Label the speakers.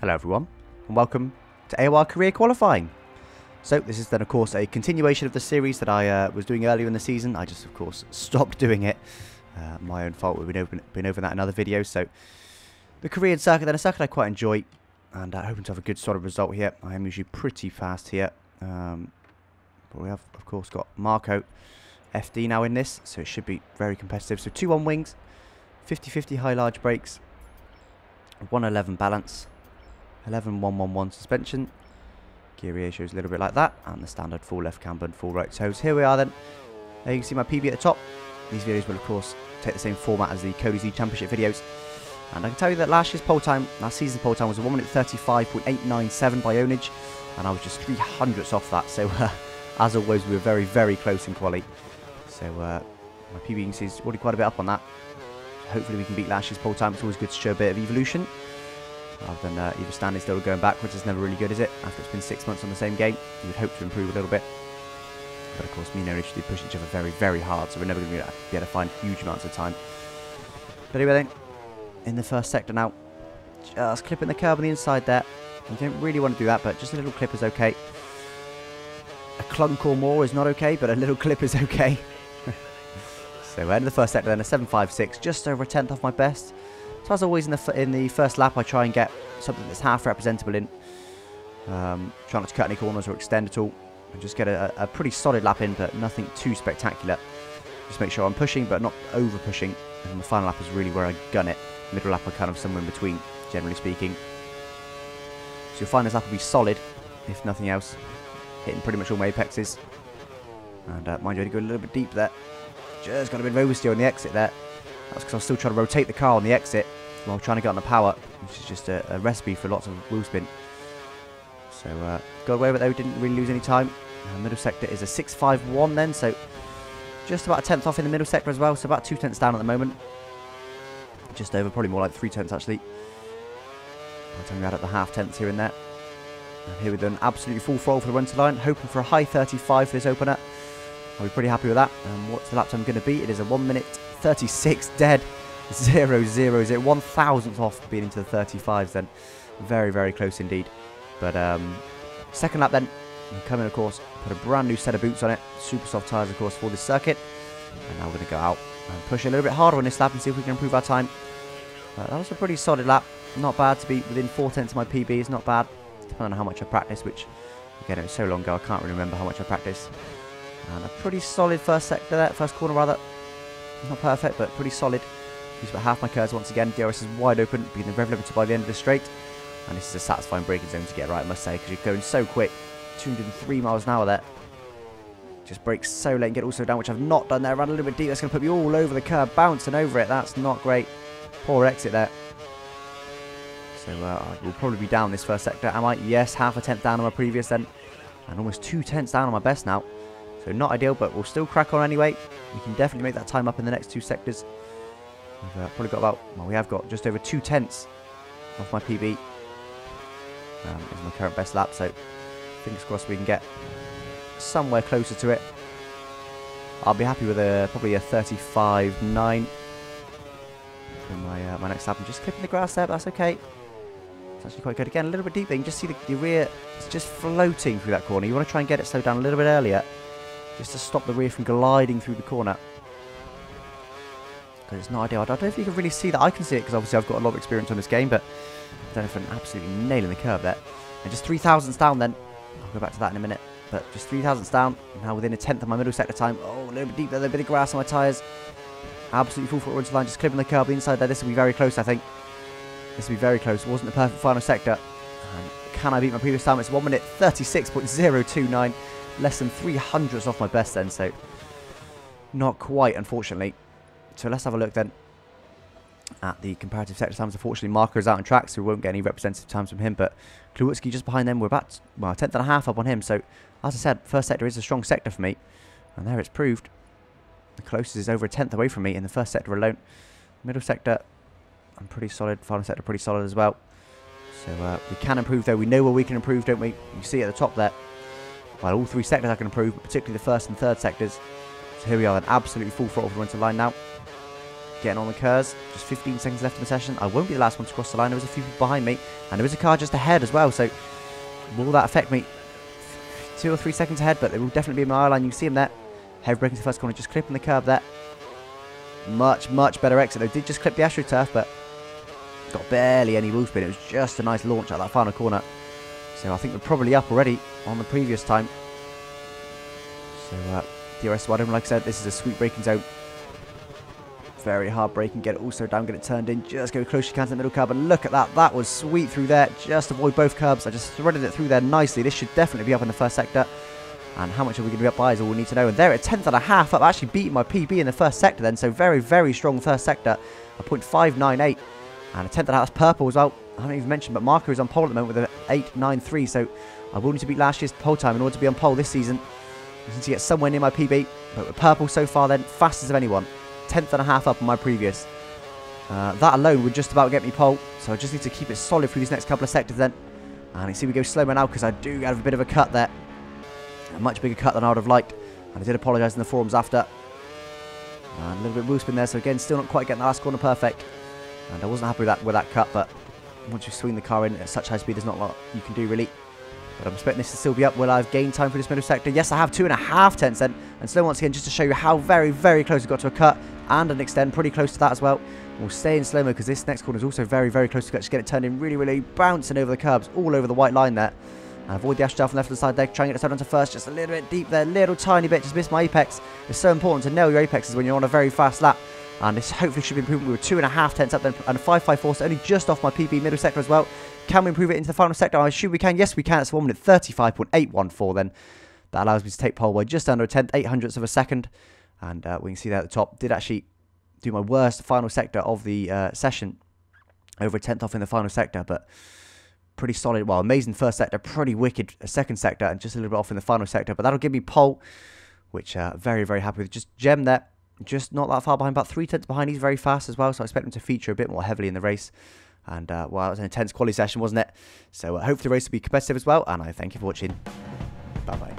Speaker 1: Hello everyone, and welcome to AOR Career Qualifying. So this is then of course a continuation of the series that I was doing earlier in the season. I just of course stopped doing it. My own fault, we've been over that in other videos. So the Korean circuit, then a circuit I quite enjoy, and hoping to have a good solid result here. I am usually pretty fast here. But we have of course got Marco FD now in this, so it should be very competitive. So 2 on wings, 50-50 high large brakes, 111 balance, 11-1-1-1 suspension. Gear ratio is a little bit like that, and the standard full left camber and full right toes. Here we are then. There you can see my PB at the top. These videos will of course take the same format as the Qualy Championship videos. And I can tell you that last season's pole time was a 1 minute 35.897 by ownage, and I was just 300ths off that. So as always, we were very, very close in Qualy. So my PB, you can see, is already quite a bit up on that. Hopefully we can beat last year's pole time. It's always good to show a bit of evolution, rather than either standing still or going backwards. It's never really good, is it? After it's been 6 months on the same game, you would hope to improve a little bit. But of course, me and Onish do push each other very, very hard, so we're never going to be able to find huge amounts of time. But anyway then, in the first sector now, just clipping the curb on the inside there. You don't really want to do that, but just a little clip is okay. A clunk or more is not okay, but a little clip is okay. So end of the first sector then, a 7.56, just over a tenth off my best. So as always in the first lap, I try and get something that's half representable in. Try not to cut any corners or extend at all. And just get a pretty solid lap in, but nothing too spectacular. Just make sure I'm pushing, but not over pushing. And the final lap is really where I gun it. Middle lap are kind of somewhere in between, generally speaking. So you'll find this lap will be solid, if nothing else. Hitting pretty much all my apexes. And mind you, I had to go a little bit deep there. Just got a bit of oversteer on the exit there. That's because I was still trying to rotate the car on the exit while trying to get on the power, which is just a recipe for lots of wheel spin. So got away with it though, didn't really lose any time. Middle sector is a 6.51 then, so just about a tenth off in the middle sector as well, so about 2 tenths down at the moment. Just over, probably more like 3 tenths actually. By the time we add up the half tenths here and there. And here we've done absolutely full throttle for the run to line, hoping for a high 35 for this opener. I'll be pretty happy with that. And what's the lap time going to be? It is a 1 minute 36 dead 0.00, 1,000th off being into the 35s then. Very, very close indeed. But second lap then, I'm coming of course, put a brand new set of boots on it. Super soft tyres of course for this circuit. And now we're going to go out and push a little bit harder on this lap and see if we can improve our time. That was a pretty solid lap. Not bad to be within 4 tenths of my PB. It's not bad, depending on how much I practice, which again, it was so long ago I can't really remember how much I practiced. And a pretty solid first sector there, first corner rather. Not perfect, but pretty solid. Use about half my curves once again. DRS is wide open, being the rev limiter by the end of the straight. And this is a satisfying braking zone to get right, I must say, because you're going so quick. 203 miles an hour there. Just brakes so late and get also down, which I've not done there. Ran a little bit deep, that's going to put me all over the curb, bouncing over it. That's not great. Poor exit there. So we'll probably be down this first sector. Am I? Yes, half a tenth down on my previous then. And almost 2 tenths down on my best now. So not ideal, but we'll still crack on anyway. We can definitely make that time up in the next 2 sectors. We've probably got about, well, we have got just over 2 tenths off my PB. Is my current best lap, so fingers crossed we can get somewhere closer to it. I'll be happy with probably a 35.9 for my next lap. I'm just clipping the grass there, but that's okay. It's actually quite good. Again, a little bit deep there. You can just see the rear is just floating through that corner. You want to try and get it slowed down a little bit earlier, just to stop the rear from gliding through the corner. Because it's not ideal. I don't know if you can really see that. I can see it because obviously I've got a lot of experience on this game, but I don't know if I'm absolutely nailing the curve there. And just 3,000ths down then. I'll go back to that in a minute. But just 3,000ths down. Now within a tenth of my middle sector time. Oh, a little bit deep there. A little bit of grass on my tyres. Absolutely full foot run line. Just clipping the curb the inside there. This will be very close, I think. This will be very close. It wasn't the perfect final sector. And can I beat my previous time? It's 1 minute 36.029. Less than 300ths off my best then. So not quite, unfortunately. So let's have a look then at the comparative sector times. Unfortunately, Marco is out on track, so we won't get any representative times from him. But Kluwicki just behind them. We're about, well, a tenth and a half up on him. So, as I said, first sector is a strong sector for me. And there it's proved. The closest is over a tenth away from me in the first sector alone. Middle sector, I'm pretty solid. Final sector, pretty solid as well. So, we can improve, though. We know where we can improve, don't we? You see at the top there. Well, all 3 sectors I can improve, particularly the first and third sectors. So here we are then, absolutely full throttle for the run to line now. getting on the curves. Just 15 seconds left in the session. I won't be the last one to cross the line. There was a few people behind me, and there was a car just ahead as well. So will that affect me? 2 or 3 seconds ahead, but they will definitely be in my eye line. You can see him there. Heavy braking to the first corner, just clipping the curb there. Much, much better exit. They did just clip the AstroTurf, but got barely any wheel spin. It was just a nice launch at that final corner. So I think we're probably up already on the previous time. So DRS Wadham, like I said, this is a sweet braking zone. Very hard braking, get it also down, get it turned in, just go close you can to the middle curb, and look at that, that was sweet through there, just avoid both curbs. I just threaded it through there nicely. This should definitely be up in the first sector, and how much are we going to be up by is all we need to know. And they're at 10th.5 up, actually beating my PB in the first sector then, so very, very strong first sector, a 0.598, and a 10th.5, that's purple as well. I haven't even mentioned, but Marco is on pole at the moment with an 8.93, so I will need to beat last year's pole time in order to be on pole this season. I need to get somewhere near my PB, but with purple so far then, fastest of anyone. 10th.5 up on my previous. That alone would just about get me pole, so I just need to keep it solid through these next couple of sectors then. And you see we go slower now because I do have a bit of a cut there. A much bigger cut than I would have liked. And I did apologise in the forums after. And a little bit of wheel spin there, so again, still not quite getting the last corner perfect. And I wasn't happy with that cut, but once you swing the car in at such high speed, there's not a lot you can do really. But I'm expecting this to still be up. Will I have gained time for this middle sector? Yes, I have 2.5 tenths then. And slow once again, just to show you how very, very close we got to a cut and an extend. Pretty close to that as well. We'll stay in slow-mo because this next corner is also very, very close to cut. Just get it turned in really, really bouncing over the curbs, all over the white line there. And avoid the AstroTurf on the left of the side there. Try and get it started onto first. Just a little bit deep there. Little tiny bit. Just missed my apex. It's so important to nail your apexes when you're on a very fast lap. And this hopefully should be improvement. We were 2.5 tenths up then, and a 5.54, so only just off my PB middle sector as well. Can we improve it into the final sector? I assume we can. Yes, we can. It's 1 minute 35.814 then. That allows me to take pole by just under a tenth, 800ths of a second. And we can see that at the top. Did actually do my worst final sector of the session. Over a tenth off in the final sector, but pretty solid. Well, amazing first sector, pretty wicked second sector, and just a little bit off in the final sector. But that'll give me pole, which very, very happy with. Just gem there. Just not that far behind, about 3 tenths behind. He's very fast as well, so I expect him to feature a bit more heavily in the race. And, well, it was an intense quality session, wasn't it? So hopefully the race will be competitive as well, and I thank you for watching. Bye-bye.